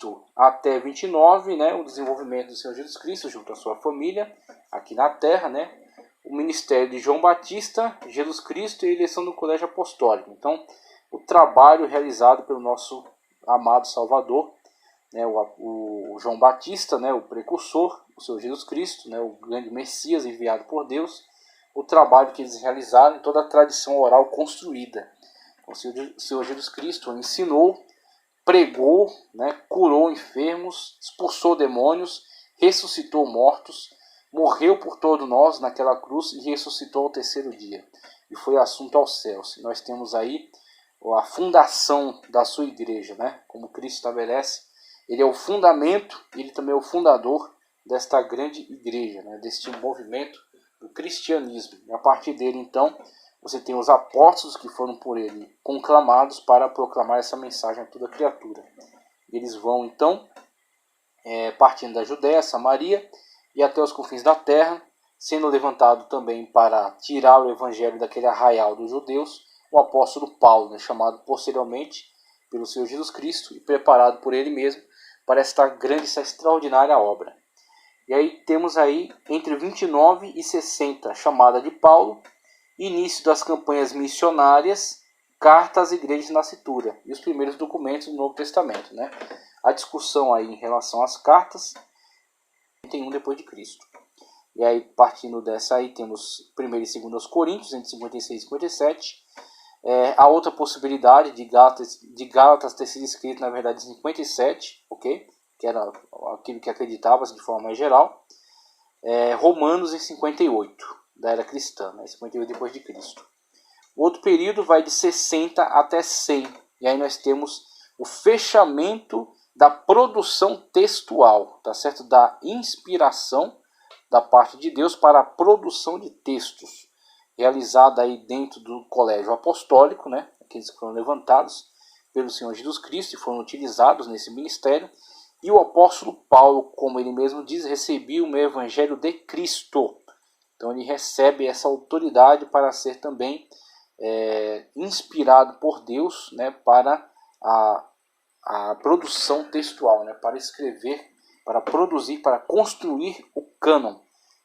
Cristo até 29, né, o desenvolvimento do Senhor Jesus Cristo junto à sua família aqui na Terra, né, o ministério de João Batista, Jesus Cristo e a eleição do colégio apostólico. Então, o trabalho realizado pelo nosso amado Salvador, né, o João Batista, né, o precursor, o Senhor Jesus Cristo, né, o grande Messias enviado por Deus, o trabalho que eles realizaram em toda a tradição oral construída. O Senhor Jesus Cristo ensinou, pregou, né, curou enfermos, expulsou demônios, ressuscitou mortos, morreu por todos nós naquela cruz e ressuscitou ao terceiro dia. E foi assunto aos céus. E nós temos aí a fundação da sua igreja, né? Como Cristo estabelece, ele é o fundamento, ele também é o fundador desta grande igreja, né? Deste movimento do cristianismo. E a partir dele, então, você tem os apóstolos que foram por ele conclamados para proclamar essa mensagem a toda criatura. Eles vão, então, partindo da Judéia, Samaria e até os confins da terra, sendo levantado também para tirar o evangelho daquele arraial dos judeus, o apóstolo Paulo, né, chamado posteriormente pelo Senhor Jesus Cristo e preparado por ele mesmo para esta grande, essa extraordinária obra. E aí temos aí entre 29 e 60, chamada de Paulo, início das campanhas missionárias, carta às igrejas de nascitura e os primeiros documentos do Novo Testamento, né? A discussão aí em relação às cartas, tem um depois de Cristo. E aí, partindo dessa aí, temos 1 e 2 Coríntios, entre 56 e 57. A outra possibilidade de Gálatas ter sido escrito, na verdade, em 57, ok? Que era aquilo que acreditava-se de forma mais geral. Romanos em 58, da era cristã, né? 58 depois de Cristo. O outro período vai de 60 até 100. E aí nós temos o fechamento da produção textual, tá certo? Da inspiração da parte de Deus para a produção de textos, realizada aí dentro do colégio apostólico, né? Aqueles que foram levantados pelo Senhor Jesus Cristo e foram utilizados nesse ministério. E o apóstolo Paulo, como ele mesmo diz, recebeu o meu evangelho de Cristo. Então ele recebe essa autoridade para ser também inspirado por Deus, né, para a produção textual, né, para escrever, para produzir, para construir o cânon.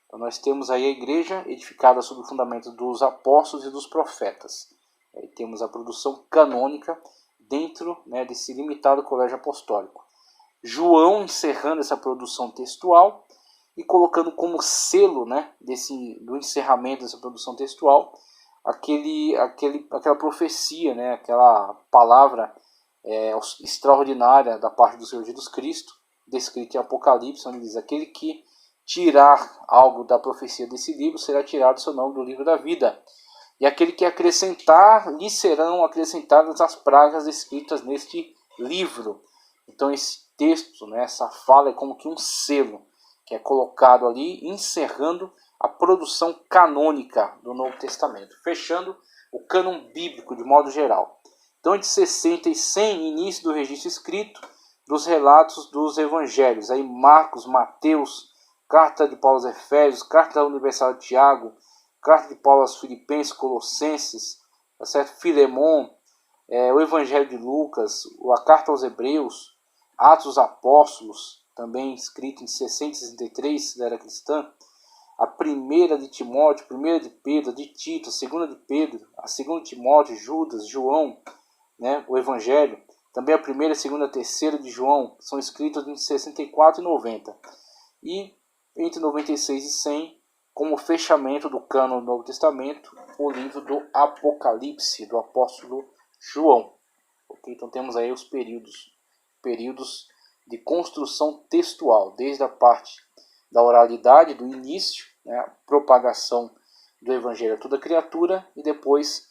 Então nós temos aí a igreja edificada sob o fundamento dos apóstolos e dos profetas. Aí temos a produção canônica dentro, né, desse limitado colégio apostólico. João encerrando essa produção textual e colocando como selo, né, do encerramento dessa produção textual aquela profecia, né, aquela palavra extraordinária da parte do Senhor Jesus Cristo, descrita em Apocalipse, onde diz: aquele que tirar algo da profecia desse livro será tirado seu nome do livro da vida. E aquele que acrescentar, lhe serão acrescentadas as pragas escritas neste livro. Então esse texto, né, essa fala é como que um selo que é colocado ali, encerrando a produção canônica do Novo Testamento, fechando o cânon bíblico de modo geral. Então, de 60 e 100, início do registro escrito dos relatos dos evangelhos. Aí Marcos, Mateus, carta de Paulo aos Efésios, carta da Universal de Tiago, carta de Paulo aos Filipenses, Colossenses, tá certo? Filemon, o Evangelho de Lucas, a carta aos Hebreus, Atos dos Apóstolos, também escrito em 60 e 63 da era cristã, a primeira de Timóteo, a primeira de Pedro, a de Tito, a segunda de Pedro, a segunda de Timóteo, Judas, João, né, o Evangelho, também a primeira, a segunda, a terceira de João, são escritos em 64 e 90. E entre 96 e 100, como fechamento do cânon do Novo Testamento, o livro do Apocalipse, do apóstolo João. Okay? Então temos aí os períodos de construção textual, desde a parte da oralidade, do início, né, a propagação do Evangelho a toda criatura, e depois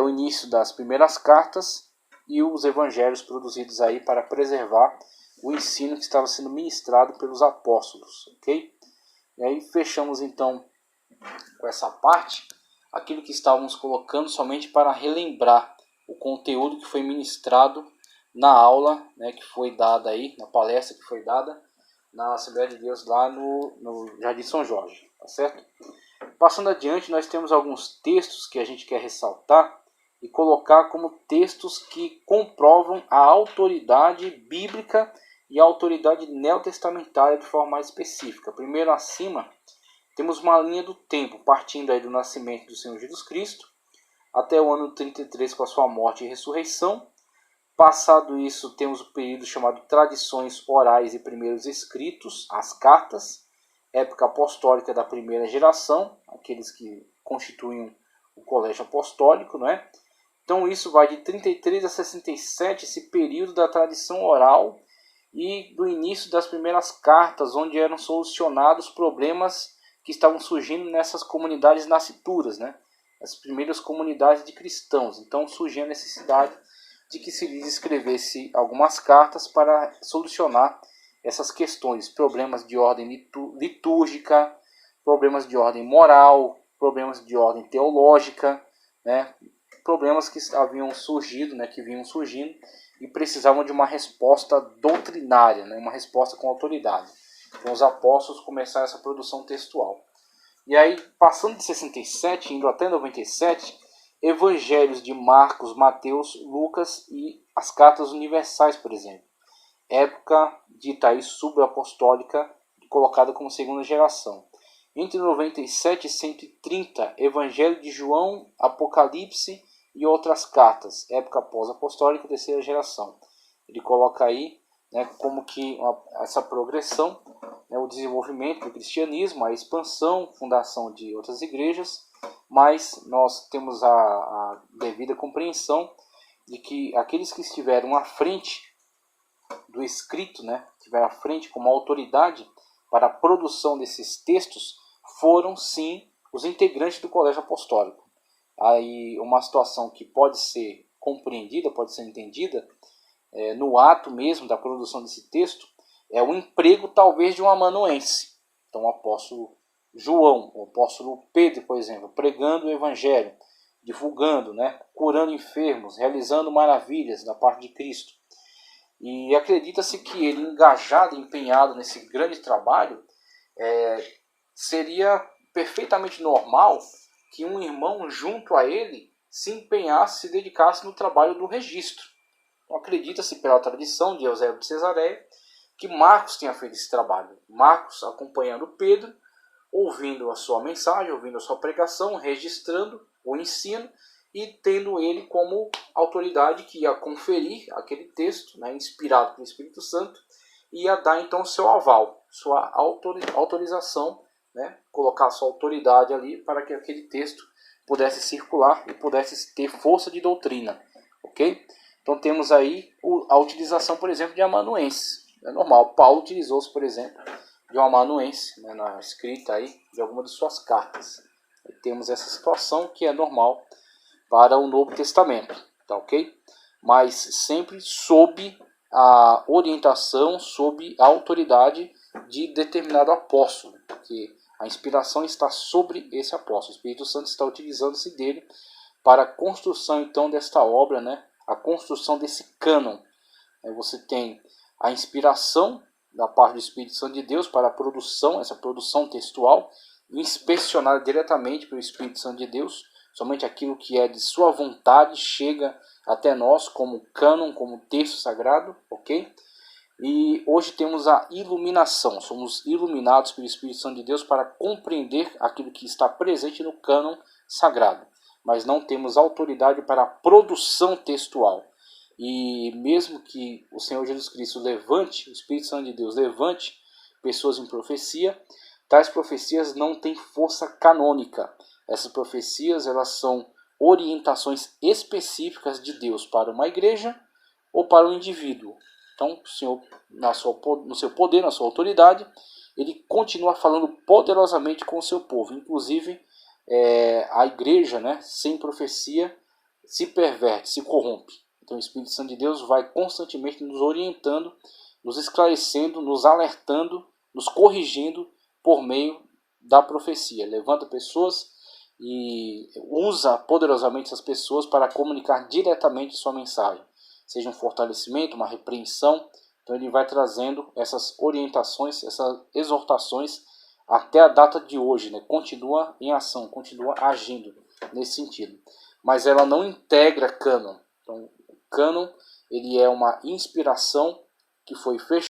o início das primeiras cartas e os evangelhos produzidos aí para preservar o ensino que estava sendo ministrado pelos apóstolos. Ok? E aí fechamos então com essa parte, aquilo que estávamos colocando somente para relembrar o conteúdo que foi ministrado na aula, né, que foi dada aí, na palestra que foi dada na Assembleia de Deus lá no Jardim São Jorge, tá certo? Passando adiante, nós temos alguns textos que a gente quer ressaltar e colocar como textos que comprovam a autoridade bíblica e a autoridade neotestamentária de forma mais específica. Primeiro, acima, temos uma linha do tempo, partindo aí do nascimento do Senhor Jesus Cristo, até o ano 33 com a sua morte e ressurreição. Passado isso, temos o período chamado tradições orais e primeiros escritos, as cartas, época apostólica da primeira geração, aqueles que constituem o colégio apostólico, não é? Então isso vai de 33 a 67, esse período da tradição oral e do início das primeiras cartas, onde eram solucionados problemas que estavam surgindo nessas comunidades nascituras, né? As primeiras comunidades de cristãos. Então surgia a necessidade de que se lhes escrevesse algumas cartas para solucionar essas questões, problemas de ordem litúrgica, problemas de ordem moral, problemas de ordem teológica, né? Problemas que haviam surgido, né? Que vinham surgindo e precisavam de uma resposta doutrinária, né? Uma resposta com autoridade. Então os apóstolos começaram essa produção textual. E aí, passando de 67, indo até 97, evangelhos de Marcos, Mateus, Lucas e as cartas universais, por exemplo. Época dita aí subapostólica, colocada como segunda geração. Entre 97 e 130, Evangelho de João, Apocalipse e outras cartas. Época pós-apostólica, terceira geração. Ele coloca aí, né, como que essa progressão, né, o desenvolvimento do cristianismo, a expansão, fundação de outras igrejas, mas nós temos a devida compreensão de que aqueles que estiveram à frente do escrito, né, estiveram à frente como autoridade para a produção desses textos, foram sim os integrantes do colégio apostólico. Aí uma situação que pode ser compreendida, pode ser entendida, no ato mesmo da produção desse texto, é o emprego talvez de um amanuense. Então o apóstolo João, o apóstolo Pedro, por exemplo, pregando o evangelho, divulgando, né, curando enfermos, realizando maravilhas da parte de Cristo. E acredita-se que ele, engajado, empenhado nesse grande trabalho, seria perfeitamente normal que um irmão junto a ele se empenhasse, se dedicasse no trabalho do registro. Então, acredita-se pela tradição de Eusébio de Cesareia que Marcos tenha feito esse trabalho. Marcos acompanhando Pedro, ouvindo a sua mensagem, ouvindo a sua pregação, registrando o ensino e tendo ele como autoridade que ia conferir aquele texto, né, inspirado pelo Espírito Santo, e ia dar então o seu aval, sua autorização, né, colocar a sua autoridade ali para que aquele texto pudesse circular e pudesse ter força de doutrina, ok? Então temos aí a utilização, por exemplo, de amanuenses. É normal, Paulo utilizou-se, por exemplo, de um amanuense, né, na escrita aí de alguma de suas cartas. E temos essa situação que é normal para o Novo Testamento, tá ok? Mas sempre sob a orientação, sob a autoridade de determinado apóstolo, porque a inspiração está sobre esse apóstolo. O Espírito Santo está utilizando-se dele para a construção então desta obra, né? A construção desse cânon. Aí você tem a inspiração da parte do Espírito Santo de Deus para a produção, essa produção textual, inspecionada diretamente pelo Espírito Santo de Deus. Somente aquilo que é de sua vontade chega até nós como cânon, como texto sagrado, ok? E hoje temos a iluminação, somos iluminados pelo Espírito Santo de Deus para compreender aquilo que está presente no cânon sagrado, mas não temos autoridade para a produção textual. E mesmo que o Senhor Jesus Cristo levante, o Espírito Santo de Deus levante pessoas em profecia, tais profecias não têm força canônica. Essas profecias, elas são orientações específicas de Deus para uma igreja ou para um indivíduo. Então, o Senhor, no seu poder, na sua autoridade, ele continua falando poderosamente com o seu povo. Inclusive, a igreja, né, sem profecia, se perverte, se corrompe. Então, o Espírito Santo de Deus vai constantemente nos orientando, nos esclarecendo, nos alertando, nos corrigindo por meio da profecia. Levanta pessoas e usa poderosamente essas pessoas para comunicar diretamente sua mensagem, seja um fortalecimento, uma repreensão. Então ele vai trazendo essas orientações, essas exortações até a data de hoje, né? Continua em ação, continua agindo nesse sentido, mas ela não integra cânon. Então o cânon, ele é uma inspiração que foi fechada